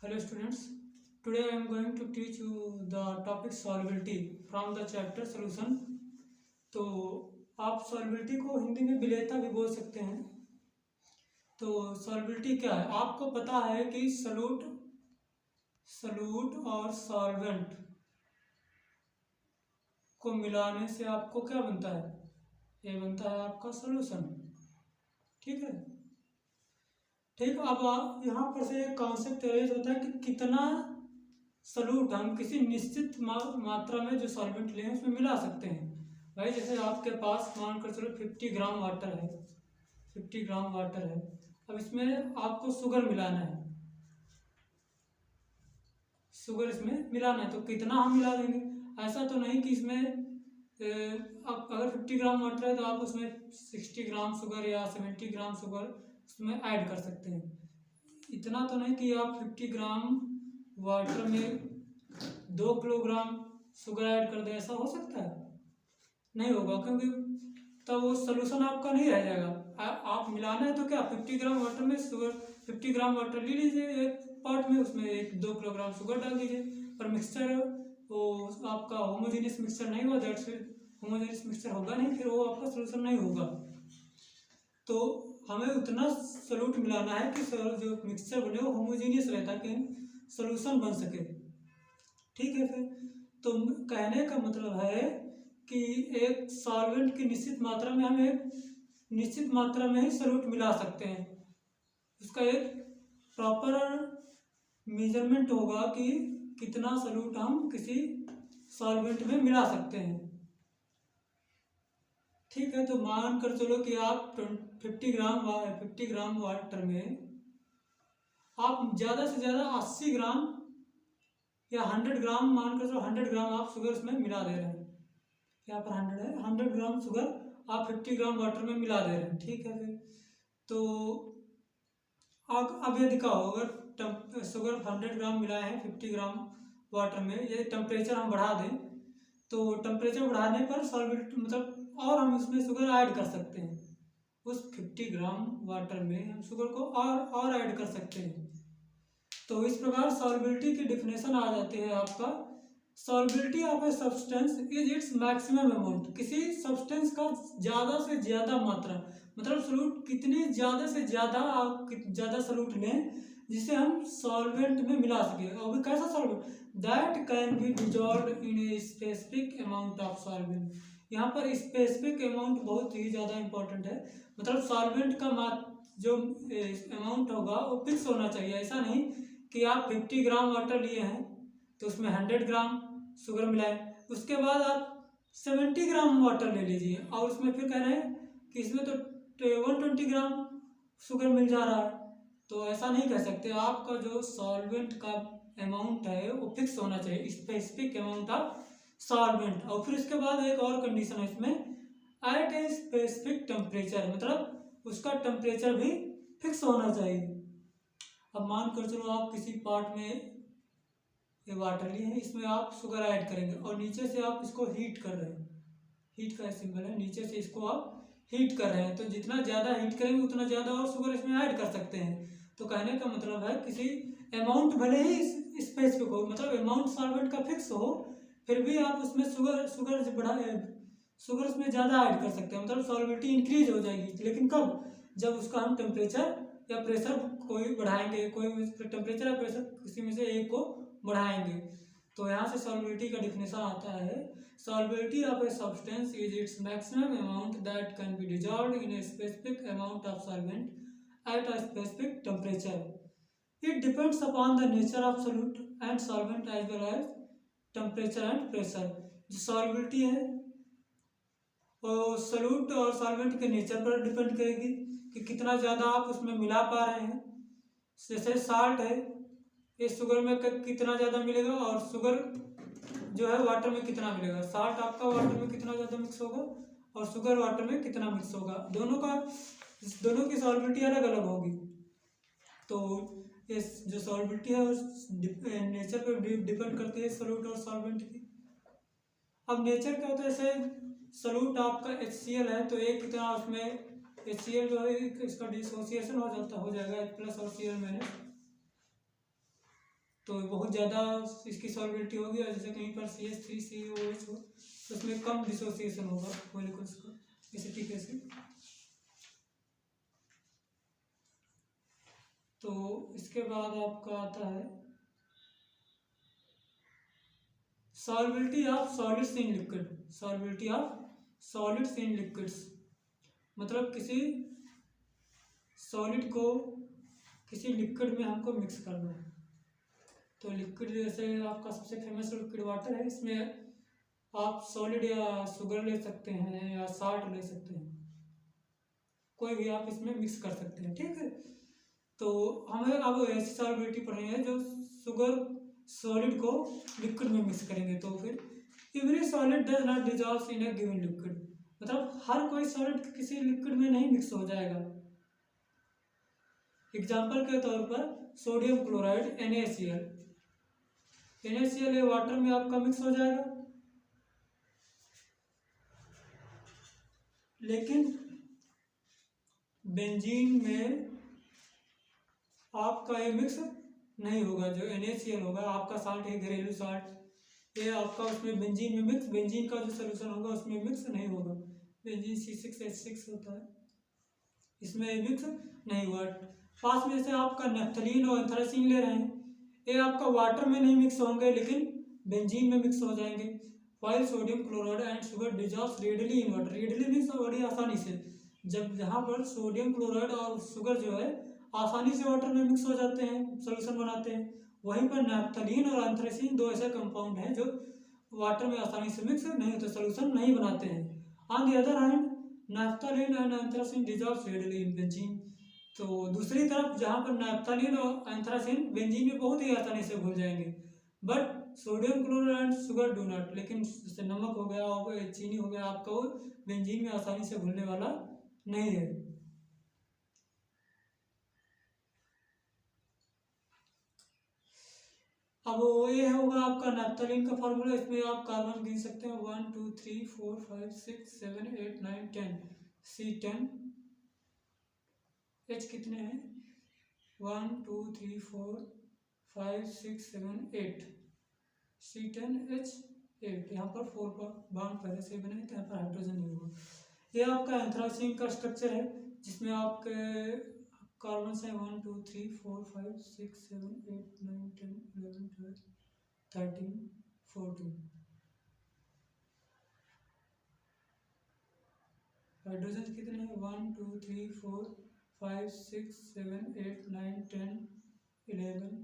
Hello students, today I am going to teach you the topic solubility from the chapter solution। तो आप solubility को हिंदी में विलेयता भी बोल सकते हैं। तो solubility क्या है? आपको पता है कि सॉल्यूट और सॉल्वेंट को मिलाने से आपको क्या बनता है? ये बनता है आपका सोल्यूशन। ठीक है, ठीक। अब यहाँ पर से एक कॉन्सेप्ट रेज होता है कि कितना सॉल्यूट हम किसी निश्चित मात्रा में जो सॉल्वेंट लें उसमें मिला सकते हैं। भाई जैसे आपके पास मान कर चलो 50 ग्राम वाटर है, 50 ग्राम वाटर है। अब इसमें आपको शुगर मिलाना है, शुगर इसमें मिलाना है, तो कितना हम मिला देंगे? ऐसा तो नहीं कि इसमें अब अगर 50 ग्राम वाटर है तो आप उसमें 60 ग्राम शुगर या 70 ग्राम शुगर उसमें ऐड कर सकते हैं। इतना तो नहीं कि आप 50 ग्राम वाटर में 2 किलोग्राम शुगर ऐड कर दें, ऐसा हो सकता है? नहीं होगा, क्योंकि तब वो सोल्यूशन आपका नहीं रह जाएगा। आप मिलाना है तो क्या 50 ग्राम वाटर में शुगर, 50 ग्राम वाटर ले लीजिए एक पॉट में, उसमें 2 किलोग्राम शुगर डाल दीजिए, पर मिक्सचर वो आपका होमोजेनियस मिक्सचर नहीं हुआ, दैट्स होमोजेनियस मिक्सचर होगा नहीं, फिर वो आपका सोल्यूशन नहीं होगा। तो हमें उतना सॉल्यूट मिलाना है कि जो मिक्सचर बने वो होमोजेनियस रहे ताकि सोल्यूशन बन सके। ठीक है, फिर तो कहने का मतलब है कि एक सॉल्वेंट की निश्चित मात्रा में हम एक निश्चित मात्रा में ही सॉल्यूट मिला सकते हैं। उसका एक प्रॉपर मेजरमेंट होगा कि कितना सॉल्यूट हम किसी सॉल्वेंट में मिला सकते हैं। ठीक है, तो मान कर चलो कि आप 50 ग्राम वाटर में आप ज़्यादा से ज़्यादा 80 ग्राम या 100 ग्राम, मान कर चलो 100 ग्राम आप शुगर उसमें मिला दे रहे हैं। यहाँ पर 100 है, 100 ग्राम शुगर आप 50 ग्राम वाटर में मिला दे रहे हैं। ठीक है, फिर तो अब ये दिखाओ, अगर शुगर 100 ग्राम मिलाए हैं 50 ग्राम वाटर में, ये टेम्परेचर हम बढ़ा दें तो टेम्परेचर बढ़ाने पर सॉल्वेंट मतलब और हम इसमें शुगर ऐड कर सकते हैं। उस 50 ग्राम वाटर में हम शुगर को और ऐड कर सकते हैं। तो इस प्रकार सॉल्बिलिटी की डिफिनेशन आ जाती है आपका, solubility of a substance is its maximum amount. किसी सब्सटेंस का ज़्यादा से ज़्यादा मात्रा, मतलब सॉल्यूट कितनी ज़्यादा से ज़्यादा आप ज़्यादा सॉल्यूट लें जिसे हम सॉल्वेंट में मिला सकें। और भी कैसा solvent? That can be dissolve in a specific amount of solvent. यहाँ पर स्पेसिफिक अमाउंट बहुत ही ज़्यादा इंपॉर्टेंट है। मतलब सॉल्वेंट का जो अमाउंट होगा वो फिक्स होना चाहिए। ऐसा नहीं कि आप 50 ग्राम वाटर लिए हैं तो उसमें 100 ग्राम शुगर मिलाए, उसके बाद आप 70 ग्राम वाटर ले लीजिए और उसमें फिर कह रहे हैं कि इसमें तो 120 ग्राम शुगर मिल जा रहा है। तो ऐसा नहीं कह सकते। आपका जो सॉल्वेंट का अमाउंट है वो फिक्स होना चाहिए, स्पेसिफिक अमाउंट ऑफ सॉल्वेंट। और फिर उसके बाद एक और कंडीशन है इसमें, एट ए स्पेसिफिक टेम्परेचर, मतलब उसका टेम्परेचर भी फिक्स होना चाहिए। अब मान कर चलो आप किसी पॉट में ये वाटर लिए हैं, इसमें आप शुगर ऐड करेंगे और नीचे से आप इसको हीट कर रहे हैं, हीट का सिंबल है, नीचे से इसको आप हीट कर रहे हैं, तो जितना ज़्यादा हीट करेंगे उतना ज़्यादा और शुगर इसमें ऐड कर सकते हैं। तो कहने का मतलब है किसी अमाउंट भले ही स्पेसिफिक हो, मतलब अमाउंट सॉल्वेंट का फिक्स हो, फिर भी आप उसमें शुगर उसमें ज़्यादा ऐड कर सकते हैं, मतलब सॉल्बिलिटी इंक्रीज हो जाएगी। लेकिन कब? जब उसका हम टेम्परेचर या प्रेशर कोई बढ़ाएंगे, कोई टेम्परेचर या प्रेशर किसी में से एक को बढ़ाएंगे। तो यहाँ से सॉल्बिलिटी का डिफिनेशन आता है, solubility of a substance is its maximum amount that can be dissolved in a specific amount of solvent at a specific temperature. It depends upon the nature of solute and solvent as well as temperature and pressure. जो solubility है वो solute और solvent के nature पर depend करेगी कि कितना ज़्यादा आप उसमें मिला पा रहे हैं। जैसे साल्ट है, ये शुगर में कितना ज़्यादा मिलेगा और शुगर जो है वाटर में कितना मिलेगा। साल्ट आपका वाटर में कितना ज़्यादा मिक्स होगा और शुगर वाटर में कितना मिक्स होगा, दोनों की सॉल्बिलिटी अलग अलग होगी। तो ये जो सॉल्बिलिटी है उस नेचर पर डिपेंड करती है सॉल्यूट और सॉल्वेंट की। अब नेचर क्या होता है, जैसे सॉल्यूट आपका HCl है तो एक कितना उसमें HCl जो है इसका डिसोसिएशन हो जाएगा H+ और Cl-। तो बहुत ज़्यादा इसकी सॉल्बिलिटी होगी, और जैसे कहीं पर CH3COOH हो तो उसमें कम डिसोसिएशन होगा मॉलिक्यूल्स का, एसिटिक एसिड। तो इसके बाद आपका आता है solubility of solids in liquid. Solubility of solids in liquids मतलब किसी सॉलिड को किसी लिक्विड में हमको मिक्स करना है। तो लिक्विड जैसे आपका सबसे फेमस लिक्विड वाटर है, इसमें आप सॉलिड या शुगर ले सकते हैं या साल्ट ले सकते हैं, कोई भी आप इसमें मिक्स कर सकते हैं, ठीक है। तो हमें अब ऐसी सॉल्बिलिटी पढ़नी है जो शुगर सॉलिड को लिक्विड में मिक्स करेंगे। तो फिर every solid does not dissolve in A given liquid, मतलब हर कोई सॉलिड किसी लिक्विड में नहीं मिक्स हो जाएगा। एग्जाम्पल के तौर पर सोडियम क्लोराइड NaCl, NaCl ये वाटर में आपका मिक्स हो जाएगा, लेकिन बेंजीन में आपका ये मिक्स नहीं होगा। जो NaCl होगा आपका साल्ट है, घरेलू साल्ट, ये आपका उसमें बेंजीन में मिक्स, बेंजीन का जो सोल्यूशन होगा उसमें मिक्स नहीं होगा। बेंजीन C6H6 होता है, इसमें मिक्स नहीं हुआ। पास में से आपका नैप्थलीन और एंथ्रासीन ले रहे हैं, ये आपका वाटर में नहीं मिक्स होंगे लेकिन बेंजीन में मिक्स हो जाएंगे। While sodium chloride and sugar dissolves readily in water, readily means बड़ी आसानी से। जब जहाँ पर सोडियम क्लोराइड और शुगर जो है आसानी से वाटर में मिक्स हो जाते हैं, सोल्यूशन बनाते हैं, वहीं पर नैप्थलीन और एंथ्रासीन दो ऐसे कंपाउंड हैं जो वाटर में आसानी से मिक्स नहीं होते, सोल्यूशन नहीं बनाते हैं। On the other hand naphthalene and anthracene dissolves readily in benzene. तो दूसरी तरफ जहाँ पर नैप्थलीन और एंथ्रासीन बेंजीन में बहुत ही आसानी से घुल जाएंगे, but sodium chloride and sugar do not. लेकिन जैसे नमक हो गया और चीनी हो गया आपका, वो बेंजीन में आसानी से घुलने वाला नहीं है। अब ये होगा आपका नैप्थलीन का फार्मूला, इसमें आप कार्बन गिन सकते हैं 1 2 3 4 5 6 7 8 9 10, C10, H कितने हैं 1 2 3 4 5 6 7 8, C10H8, यहाँ पर 4 का बॉन्ड पहले से बने तो यहाँ पर हाइड्रोजन नहीं होगा। ये आपका एंथ्रासीन का स्ट्रक्चर है जिसमें आपके कार्बन हैं 1 2 3 4 5 6 7 8 9 10 11 12 13 14। हाइड्रोजन कितने हैं 1 2 3 4 5 6 7 8 9 10 11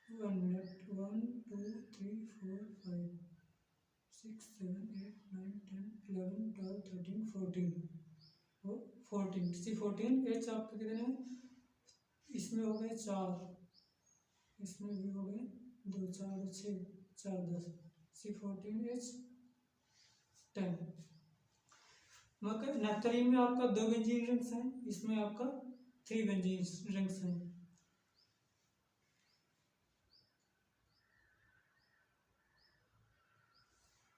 1 मिनट 1 2 3 4 5 6 7 8 9 10 11 12 13 14, वो 14 C14H आपके कितने हैं, इसमें हो गए 4, इसमें भी हो गए 2 4 6 4 10, C14H10। मगर नैप्थलीन में आपका 2 बेंजीन रिंग्स हैं, इसमें आपका 3 बेंजीन रिंग्स हैं।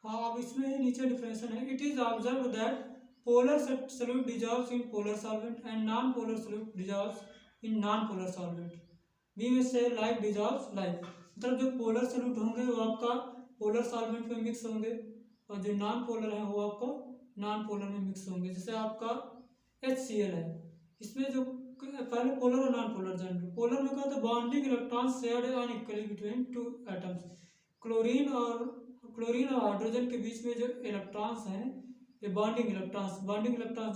हाँ, अब इसमें ही नीचे डिफरेंशिएशन है। It is observe that polar solute dissolves in polar solvent and non polar solute dissolves in non polar solvent. We में से लाइक डिजॉल्व्स लाइक, मतलब जो पोलर सॉल्यूट होंगे वो आपका पोलर सॉल्वेंट में मिक्स होंगे, और जो नॉन पोलर है वो आपको नॉन पोलर में मिक्स होंगे। जैसे आपका HCl है, इसमें जो पहले पोलर और नॉन पोलर जान लो। पोलर में क्या होता है, bonding electrons shared unequally between 2 atoms. Chlorine और हाइड्रोजन के बीच में जो इलेक्ट्रॉन्स हैं, ये बॉन्डिंग इलेक्ट्रॉन्स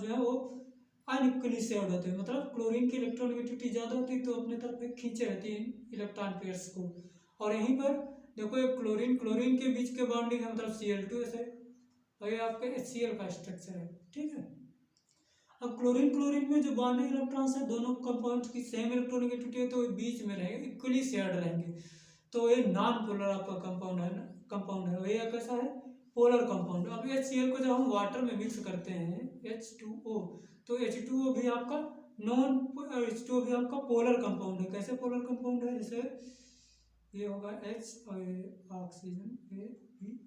जो है वो अनइक्वली शेयर्ड होते हैं। मतलब क्लोरीन की इलेक्ट्रोनेगेटिविटी ज़्यादा होती है तो अपने तरफ एक खींचे रहती है इलेक्ट्रॉन पेयर्स को, और यहीं पर देखो ये क्लोरीन के बीच के बॉन्डिंग है, मतलब Cl2 है, और ये आपका HCl का स्ट्रक्चर है, ठीक है। अब क्लोरीन में जो बॉन्डिंग इलेक्ट्रॉन्स है दोनों कंपाउंड्स की सेम इलेक्ट्रोनेगेटिविटी है, तो ये बीच में रहेंगे, इक्वली शेयर्ड रहेंगे, तो ये नॉन पोलर आपका कंपाउंड है ना, कंपाउंड है। ये कैसा है, पोलर कंपाउंड। अब HCl को जब हम वाटर में मिक्स करते हैं H2O, तो H2O भी आपका H2O भी आपका पोलर कंपाउंड है। कैसे पोलर कंपाउंड है, जैसे ये होगा H और ऑक्सीजन, ये भी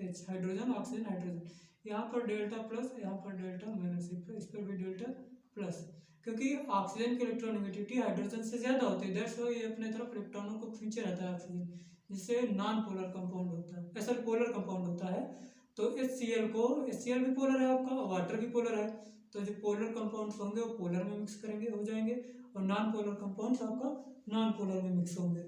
H, हाइड्रोजन ऑक्सीजन हाइड्रोजन, यहाँ पर डेल्टा प्लस, यहाँ पर डेल्टा माइनस, इस पर भी डेल्टा प्लस। क्योंकि ऑक्सीजन की इलेक्ट्रोनेगेटिविटी हाइड्रोजन से ज़्यादा होती है, दैट्स व्हाई ये अपने तरफ इलेक्ट्रॉनों को खींचे रहता है ऑक्सीजन, जिससे नॉन पोलर कंपाउंड होता है, ऐसा पोलर कंपाउंड होता है। तो HCl भी पोलर है आपका, वाटर भी पोलर है, तो जो पोलर कंपाउंड्स होंगे वो पोलर में मिक्स करेंगे हो जाएंगे, और नॉन पोलर कंपाउंड्स आपका नॉन पोलर में मिक्स होंगे।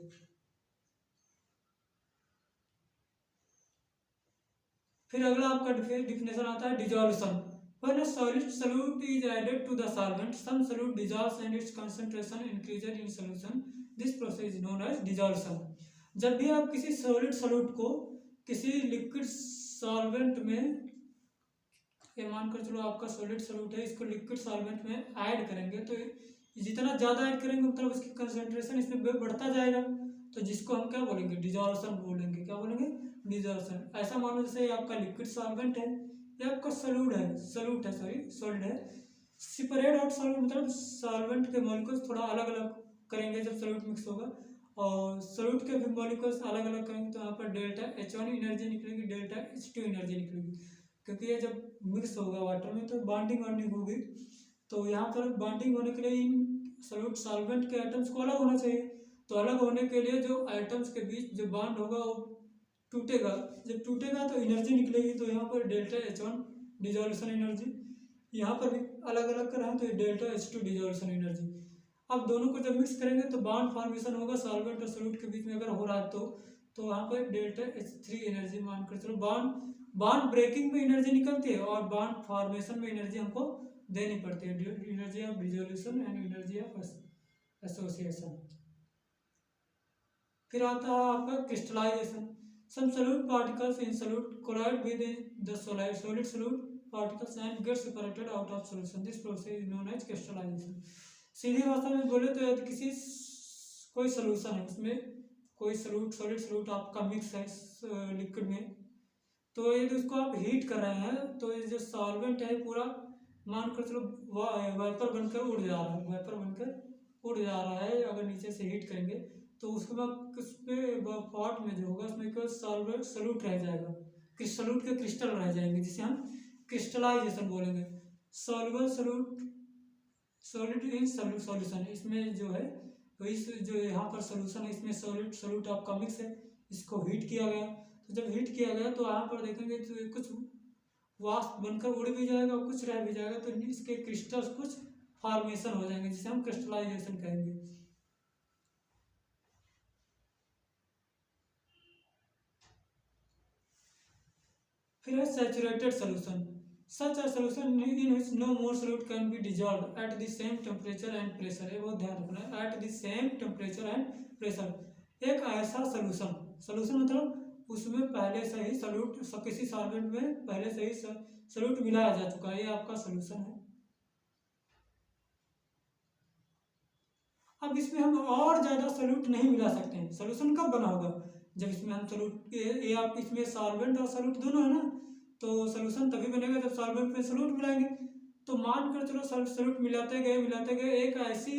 फिर अगला आपका डिफिनेशन आता है dissolution. When a solid solute is added to the solvent, some solute dissolves and its concentration increases in solution. This process is known as dissolution. जब भी आप किसी सॉलिड सॉल्यूट को किसी लिक्विड सॉल्वेंट में, ये मानकर चलो आपका सॉलिड सॉल्यूट है, इसको लिक्विड सॉल्वेंट में ऐड करेंगे, तो जितना ज़्यादा ऐड करेंगे मतलब उसकी कंसंट्रेशन इसमें बढ़ता जाएगा, तो जिसको हम क्या बोलेंगे, डिजोल्यूशन बोलेंगे। क्या बोलेंगे, डिजोल्यूशन। ऐसा मानो जैसे आपका लिक्विड सॉल्वेंट है, ये आपका सॉलिड है। सेपरेट आउट सॉल्वेंट मतलब सॉल्वेंट के मॉलिक्यूल्स थोड़ा अलग अलग करेंगे जब सॉल्यूट मिक्स होगा, और सॉल्यूट के भी मॉलिक्यूल्स अलग अलग करेंगे, तो यहाँ पर डेल्टा H1 एनर्जी निकलेगी, डेल्टा H2 एनर्जी निकलेगी, क्योंकि ये जब मिक्स होगा वाटर में तो बॉन्डिंग होगी, तो यहाँ पर बॉन्डिंग होने के लिए इन सॉल्यूट सॉल्वेंट के आइटम्स को अलग होना चाहिए, तो अलग होने के लिए जो आइटम्स के बीच जो बॉन्ड होगा वो टूटेगा, जब टूटेगा तो एनर्जी निकलेगी, तो यहाँ पर डेल्टा H1 डिजोल्यूशन एनर्जी, यहाँ पर भी अलग अलग कराएं तो डेल्टा H2 डिजोल्यूशन एनर्जी। अब दोनों को जब मिक्स करेंगे तो बॉन्ड फॉर्मेशन होगा सॉल्वेंट और सॉल्यूट के बीच में अगर हो रहा है तो वहाँ पर डेल्टा H3 एनर्जी मानकर चलो। बॉन्ड ब्रेकिंग में एनर्जी निकलती है और बॉन्ड फॉर्मेशन में एनर्जी हमको देनी पड़ती है, energy of dissolution and energy of association. फिर आता है आपका crystallisation. Some solute particles in solute collide with the solid solute particles and get separated out of solution. This process is known as crystallization. सीधी भाषा में बोले तो यदि किसी कोई सोल्यूशन है, उसमें कोई सॉलिड सॉल्यूट आपका मिक्स है लिक्विड में, तो यदि उसको आप हीट कर रहे हैं तो ये जो सॉल्वेंट है पूरा मानकर चलो वाइपर बनकर उड़ जा रहा है, अगर नीचे से हीट करेंगे तो उसके बाद उस पर पॉट में जो होगा उसमें केवल सॉल्यूट रह जाएगा, सॉल्यूट के क्रिस्टल रह जाएंगे, जिसे हम क्रिस्टलाइजेशन बोलेंगे। सॉल्युबल सॉलिड इन सॉल्यूशन, इसमें जो है तो इस जो यहाँ पर सॉल्यूशन है इसमें सॉल्यूट आपका मिक्स है, इसको हीट किया गया, तो जब हीट किया गया तो यहाँ पर देखेंगे तो कुछ वाष्प बनकर उड़ भी जाएगा और कुछ रह भी जाएगा, तो इसके क्रिस्टल्स कुछ फॉर्मेशन हो जाएंगे, जिसे हम क्रिस्टलाइजेशन कहेंगे। फिर है saturated solution. Such a solution in which no more solute can be dissolved at the same temperature and pressure. ये बहुत ध्यान रखना है, at the same temperature and pressure. एक ऐसा सॉल्यूशन मतलब उसमें पहले से ही सॉल्यूट किसी सॉल्वेंट में पहले से ही सॉल्यूट मिलाया जा चुका है, ये आपका सॉल्यूशन है। अब इसमें हम और ज़्यादा सॉल्यूट नहीं मिला सकते हैं। सॉल्यूशन कब बना होगा, जब इसमें हम सॉल्यूट ये आप इसमें सॉल्वेंट और सॉल्यूट दोनों है ना, तो सॉल्यूशन तभी बनेगा जब सॉल्वेंट में सॉल्यूट मिलाएंगे। तो मान कर चलो सॉल्यूट मिलाते गए एक ऐसी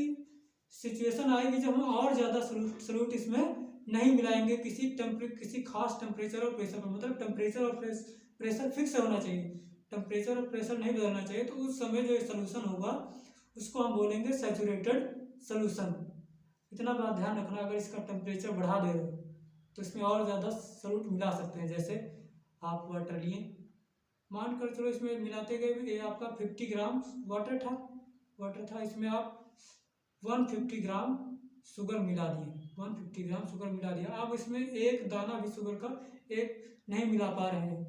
सिचुएशन आएगी जब हम और ज़्यादा सॉल्यूट इसमें नहीं मिलाएंगे, किसी खास टेम्परेचर और प्रेशर पर, मतलब टेम्परेचर और प्रेशर फिक्स होना चाहिए, टेम्परेचर और प्रेशर नहीं बदलना चाहिए। तो उस समय जो सॉल्यूशन होगा उसको हम बोलेंगे सैचुरेटेड सॉल्यूशन। इतना बात ध्यान रखना, अगर इसका टेम्परेचर बढ़ा दे रहे हो तो इसमें और ज़्यादा सॉल्यूट मिला सकते हैं। जैसे आप वाटर लिए, मान कर चलो इसमें मिलाते गए, ये आपका 50 ग्राम वाटर था, इसमें आप 150 ग्राम शुगर मिला दिए, 150 ग्राम शुगर मिला दिया। आप इसमें एक दाना भी शुगर का एक नहीं मिला पा रहे हैं,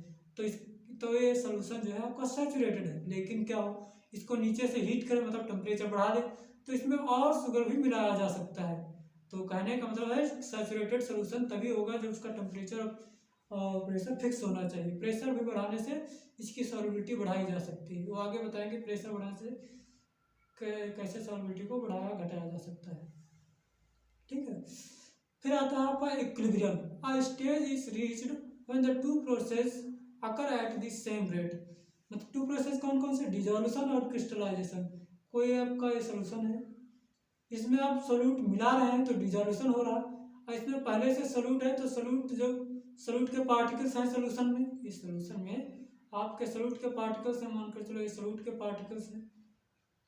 तो ये सॉल्यूशन जो है आपका सैचुरेटेड है। लेकिन क्या हो, इसको नीचे से हीट करें मतलब टेम्परेचर बढ़ा दे तो इसमें और शुगर भी मिलाया जा सकता है। तो कहने का मतलब है सैचुरेटेड सॉल्यूशन तभी होगा जब उसका टेम्परेचर और प्रेशर फिक्स होना चाहिए। प्रेशर भी बढ़ाने से इसकी सॉल्युबिलिटी बढ़ाई जा सकती है, वो आगे बताएंगे प्रेशर बढ़ाने से कैसे सॉल्युबिलिटी को बढ़ाया घटाया जा सकता है। ठीक है, फिर आता है आपका equilibrium. A stage is reached when the two process occur at the same rate. मतलब टू प्रोसेस कौन कौन से, डिजोल्यूशन और क्रिस्टलाइजेशन। कोई आपका ये सॉल्यूशन है, इसमें आप सॉल्यूट मिला रहे हैं तो डिजोल्यूशन हो रहा है, और इसमें पहले से सॉल्यूट है तो सॉल्यूट के पार्टिकल्स हैं सॉल्यूशन में, इस सॉल्यूशन में आपके सॉल्यूट के पार्टिकल्स हैं, मानकर चलो ये सॉल्यूट के पार्टिकल्स हैं,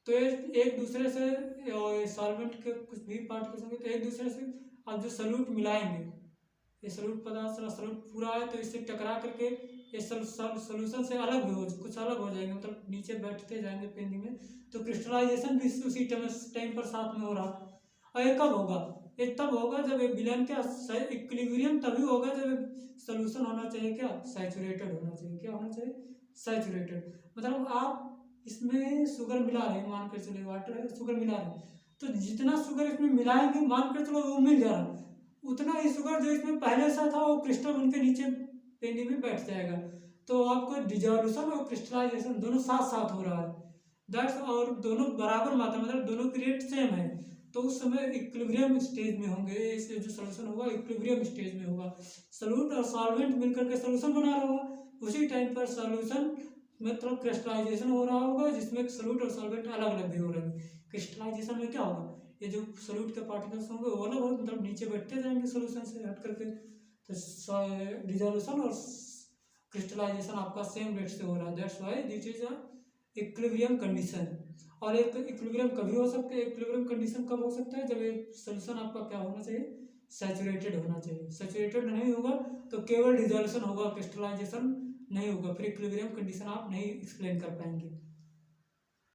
तो ये एक दूसरे से सॉल्वेंट के कुछ भी पार्ट के संग तो एक दूसरे से आप जो सॉल्यूट मिलाएंगे, ये सॉल्यूट पदार्थ सॉल्यूट पूरा है तो इससे टकरा करके ये सोल्यूशन से अलग भी हो कुछ अलग हो जाएंगे, मतलब नीचे बैठते जाएंगे पेंटिंग में, तो क्रिस्टलाइजेशन भी उसी टाइम पर साथ में हो रहा। और ये कब होगा? ये तब होगा जब ये विलयन क्या इक्विलिब्रियम तभी होगा जब सोल्यूशन होना चाहिए क्या, सैचुरेटेड होना चाहिए। क्या होना चाहिए? सैचुरेटेड। मतलब आप इसमें शुगर मिला रहे हैं, मान कर चलिए वाटर शुगर मिला रहे हैं, तो जितना शुगर इसमें मिलाएंगे मान कर चलो वो मिल जा रहा है, उतना ही शुगर जो इसमें पहले से था वो क्रिस्टल उनके नीचे पेंटिंग में बैठ जाएगा। तो आपको डिजोल्यूशन और क्रिस्टलाइजेशन दोनों साथ साथ हो रहा है, दैट्स, और दोनों बराबर मात्रा मतलब दोनों की रेट सेम है, तो उस समय इक्विलिब्रियम स्टेज में होंगे। इससे जो सोल्यूशन होगा इक्विलिब्रियम स्टेज में होगा, सॉल्यूट और सॉल्वेंट मिलकर के सोल्यूशन बना रहा होगा, उसी टाइम पर सोल्यूशन मतलब क्रिस्टलाइजेशन हो रहा होगा जिसमें सॉल्यूट और सॉल्वेंट अलग अलग भी हो रहे हैं। क्रिस्टलाइजेशन में क्या होगा, ये जो सॉल्यूट के पार्टिकल्स होंगे वो अलग हो मतलब नीचे बैठते जाएंगे सोल्यूशन से हट करके, तो डिजोल्यूशन और क्रिस्टलाइजेशन आपका सेम रेट से हो रहा है, that's why this is a equilibrium condition. और एक इक्विलिब्रियम कभी हो सकता है, इक्विलिब्रियम कंडीशन कब हो सकता है, जब ये सोल्यूशन आपका क्या होना चाहिए, सैचुरेटेड होना चाहिए। सैचुरेटेड नहीं होगा तो केवल डिजोल्यूशन होगा, क्रिस्टलाइजेशन नहीं होगा, फिर इक्विलिब्रियम कंडीशन आप नहीं एक्सप्लेन कर पाएंगे।